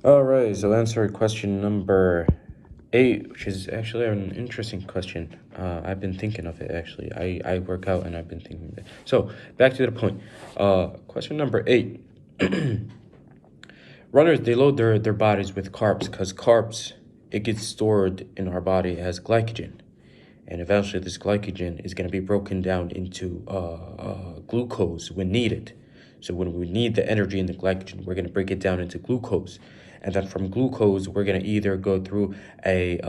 All right, so answer question number 8, which is actually an interesting question. I've been thinking of it actually. I work out and I've been thinking of it. So back to the point. Question number 8. Runners, they load their bodies with carbs because carbs, it gets stored in our body as glycogen. And eventually this glycogen is going to be broken down into glucose when needed. So when we need the energy in the glycogen, we're going to break it down into glucose. And then from glucose, we're going to either go through a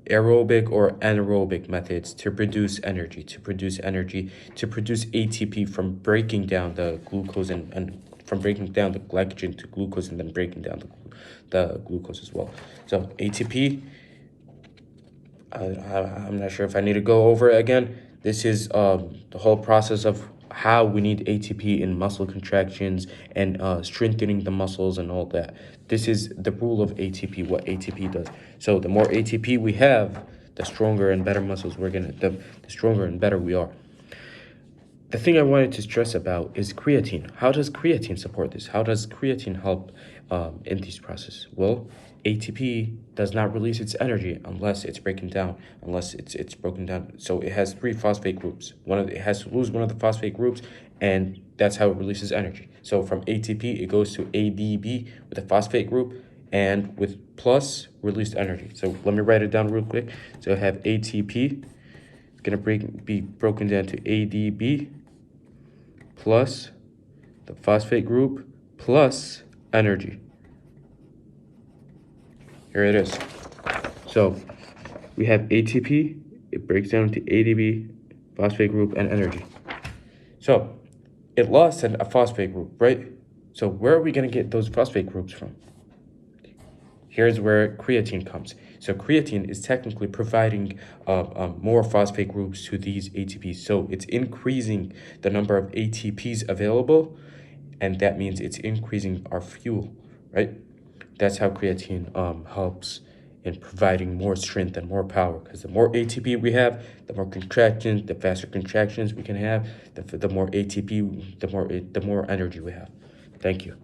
aerobic or anaerobic methods to produce energy, to produce ATP from breaking down the glucose and from breaking down the glycogen to glucose and then breaking down the glucose as well. So ATP, I'm not sure if I need to go over it again. This is the whole process of how we need ATP in muscle contractions and strengthening the muscles and all that. This is the rule of ATP, what ATP does. So the more ATP we have, the stronger and better muscles the stronger and better we are. The thing I wanted to stress about is creatine. How does creatine support this? How does creatine help in this process? Well, ATP does not release its energy unless it's broken down. So it has 3 phosphate groups. It has to lose one of the phosphate groups, and that's how it releases energy. So from ATP, it goes to ADP with a phosphate group, and with plus released energy. So let me write it down real quick. So I have ATP. It's gonna be broken down to ADP plus the phosphate group plus energy. Here it is. So we have ATP, it breaks down to ADP, phosphate group, and energy. So it lost a phosphate group, right? So where are we going to get those phosphate groups from? Here's where creatine comes. So creatine is technically providing more phosphate groups to these ATPs. So it's increasing the number of ATPs available, and that means it's increasing our fuel, right? That's how creatine helps in providing more strength and more power, because the more ATP we have, the more contractions, the faster contractions we can have, the more ATP, the more energy we have. Thank you.